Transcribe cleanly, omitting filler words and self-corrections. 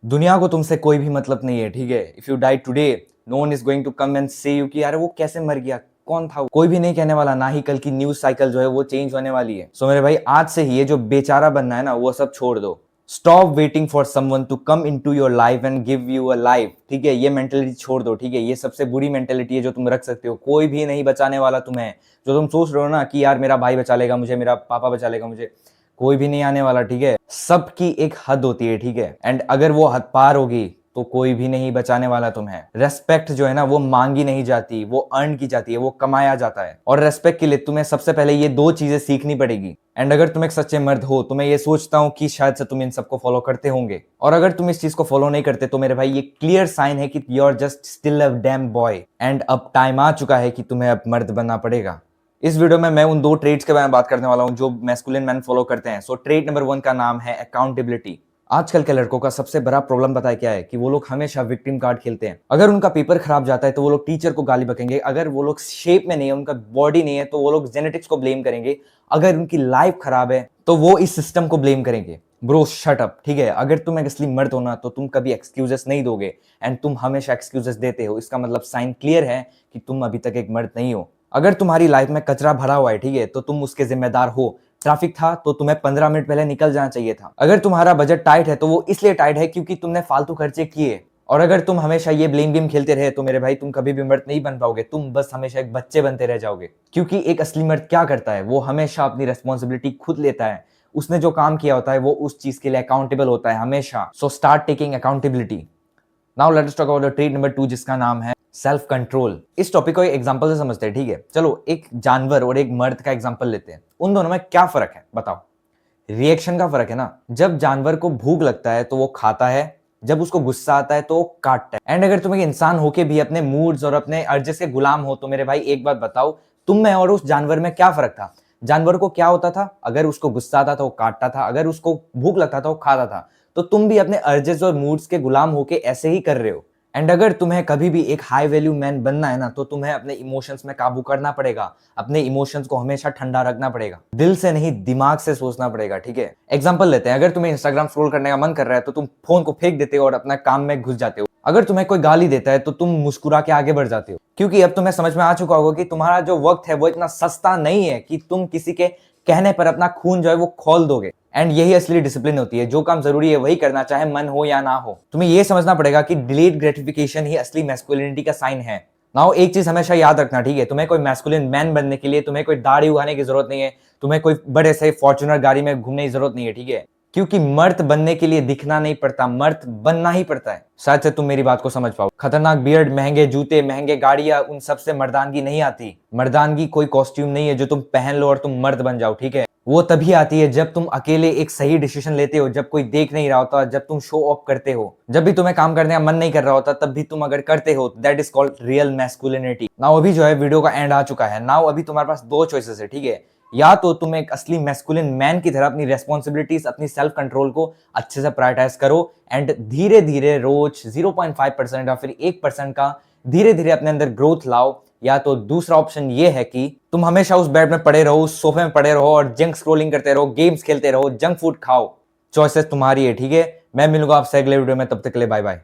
दुनिया को तुमसे कोई भी मतलब नहीं है, ठीक है। If you die today, no one is going to come and say you कि यार वो कैसे मर गया, कौन था वो? कोई भी नहीं कहने वाला, ना ही कल की न्यूज साइकिल जो है वो चेंज होने वाली है। सो मेरे भाई, आज से ही ये जो बेचारा बनना है ना, वो सब छोड़ दो। Stop waiting for someone to come into your life and give you a life, ठीक है। ये मेंटेलिटी छोड़ दो, ठीक है। ये सबसे बुरी मेंटेलिटी है जो तुम रख सकते हो। कोई भी नहीं बचाने वाला तुम्हें। जो तुम सोच रहे हो ना कि यार मेरा भाई बचा लेगा मुझे, मेरा पापा बचा लेगा मुझे, कोई भी नहीं आने वाला, ठीक है। सबकी एक हद होती है, ठीक है। एंड अगर वो हद पार होगी तो कोई भी नहीं बचाने वाला तुम्हें। रेस्पेक्ट जो है ना, वो मांगी नहीं जाती, वो अर्न की जाती है, वो कमाया जाता है। और रेस्पेक्ट के लिए तुम्हें सबसे पहले ये दो चीजें सीखनी पड़ेगी। एंड अगर तुम एक सच्चे मर्द हो तो मैं ये सोचता हूं कि शायद से तुम इन सबको फॉलो करते होंगे। और अगर तुम इस चीज को फॉलो नहीं करते तो मेरे भाई ये क्लियर साइन है कि you are just still a damn boy. एंड अब टाइम आ चुका है कि तुम्हें अब मर्द बनना पड़ेगा। इस वीडियो में मैं उन दो ट्रेड्स के बारे में बात करने वाला हूं जो मैस्कुलिन मैन फॉलो करते हैं। सो ट्रेड नंबर 1 का नाम है अकाउंटेबिलिटी। आजकल के लड़कों का सबसे बड़ा प्रॉब्लम पता है क्या है? कि वो लोग हमेशा विक्टिम कार्ड खेलते हैं। अगर उनका पेपर खराब जाता है तो वो लोग टीचर को गाली बकेंगे। अगर वो लोग शेप में नहीं है, उनका बॉडी नहीं है, तो वो लोग जेनेटिक्स को ब्लेम करेंगे। अगर उनकी लाइफ खराब है तो वो इस सिस्टम को ब्लेम करेंगे। ब्रो शट अप, ठीक है। अगर तुम एक असली मर्द हो ना तो तुम कभी एक्सक्यूजेस नहीं दोगे। एंड तुम हमेशा एक्सक्यूजेस देते हो, इसका मतलब साइन क्लियर है कि तुम अभी तक एक मर्द नहीं हो। अगर तुम्हारी लाइफ में कचरा भरा हुआ है, ठीक है, तो तुम उसके जिम्मेदार हो। ट्रैफिक था तो तुम्हें 15 मिनट पहले निकल जाना चाहिए था। अगर तुम्हारा बजट टाइट है तो वो इसलिए टाइट है क्योंकि तुमने फालतू खर्चे किए। और अगर तुम हमेशा ये ब्लेम गेम खेलते रहे तो मेरे भाई तुम कभी भी मर्द नहीं बन पाओगे। तुम बस हमेशा एक बच्चे बनते रह जाओगे। क्योंकि एक असली मर्द क्या करता है? वो हमेशा अपनी रेस्पॉन्सिबिलिटी खुद लेता है। उसने जो काम किया होता है वो उस चीज के लिए अकाउंटेबल होता है हमेशा। So start taking accountability. Now let's talk about the trade number 2 जिसका नाम है सेल्फ कंट्रोल। इस टॉपिक को एक एग्जांपल से समझते हैं, ठीक है। चलो एक जानवर और एक मर्द का एग्जांपल लेते हैं। उन दोनों में क्या फर्क है बताओ? रिएक्शन का फर्क है ना। जब जानवर को भूख लगता है तो वो खाता है, जब उसको गुस्सा आता है तो वो काटता है। एंड अगर तुम एक इंसान होके भी अपने मूड्स और अपने अर्जेस के गुलाम हो तो मेरे भाई एक बात बताओ, तुम में और उस जानवर में क्या फर्क था? जानवर को क्या होता था? अगर उसको गुस्सा आता था वो काटता था, अगर उसको भूख लगता था वो खाता था। तो तुम भी अपने अर्जेस और मूड्स के गुलाम होके ऐसे ही कर रहे हो। एंड अगर तुम्हें कभी भी एक हाई वैल्यू मैन बनना है ना तो तुम्हें अपने इमोशंस में काबू करना पड़ेगा। अपने इमोशंस को हमेशा ठंडा रखना पड़ेगा। दिल से नहीं, दिमाग से सोचना पड़ेगा, ठीक है। एग्जांपल लेते हैं। अगर तुम्हें इंस्टाग्राम स्क्रॉल करने का मन कर रहा है तो तुम फोन को फेंक देते हो और अपना काम में घुस जाते हो। अगर तुम्हें कोई गाली देता है तो तुम मुस्कुरा के आगे बढ़ जाते हो। क्योंकि अब तुम्हें समझ में आ चुका होगा कि तुम्हारा जो वक्त है वो इतना सस्ता नहीं है कि तुम किसी के कहने पर अपना खून जो है वो खोल दोगे। एंड यही असली डिसिप्लिन होती है। जो काम जरूरी है वही करना, चाहे मन हो या ना हो। तुम्हें यह समझना पड़ेगा कि डिलेड ग्रेटिफिकेशन ही असली मैस्कुलिनिटी का साइन है। नाउ एक चीज हमेशा याद रखना, ठीक है। तुम्हें कोई मैस्कुलिन मैन बनने के लिए तुम्हें कोई दाढ़ी उगाने की जरूरत नहीं है। तुम्हें कोई बड़े से फॉर्च्यूनर गाड़ी में घूमने की जरूरत नहीं है, ठीक है। क्योंकि मर्द बनने के लिए दिखना नहीं पड़ता, मर्द बनना ही पड़ता है। शायद से तुम मेरी बात को समझ पाओ। खतरनाक बियर्ड, महंगे जूते, महंगे गाड़ियां, उन सब से मर्दानगी नहीं आती। मर्दानगी कोई कॉस्ट्यूम नहीं है जो तुम पहन लो और तुम मर्द बन जाओ, ठीक है। वो तभी आती है जब तुम अकेले एक सही डिसीजन लेते हो, जब कोई देख नहीं रहा होता, जब तुम शो ऑफ करते हो, जब भी तुम्हें काम करने का मन नहीं कर रहा होता, तब भी तुम अगर करते हो, that is called real masculinity. Now अभी जो है वीडियो का एंड आ चुका है। नाउ अभी तुम्हारे पास दो चॉइसेस है, ठीक है। या तो तुम एक असली मैस्कुलिन मैन की तरह अपनी रेस्पॉन्सिबिलिटीज, अपनी सेल्फ कंट्रोल को अच्छे से प्रायोरिटाइज करो एंड धीरे धीरे रोज 0.5% या फिर 1% का धीरे धीरे अपने अंदर ग्रोथ लाओ। या तो दूसरा ऑप्शन ये है कि तुम हमेशा उस बेड में पड़े रहो, उस सोफे में पड़े रहो और जंक स्क्रॉलिंग करते रहो, गेम्स खेलते रहो, जंक फूड खाओ। चॉइसेस तुम्हारी है, ठीक है। मैं मिलूंगा आपसे अगले वीडियो में, तब तक के लिए बाय बाय।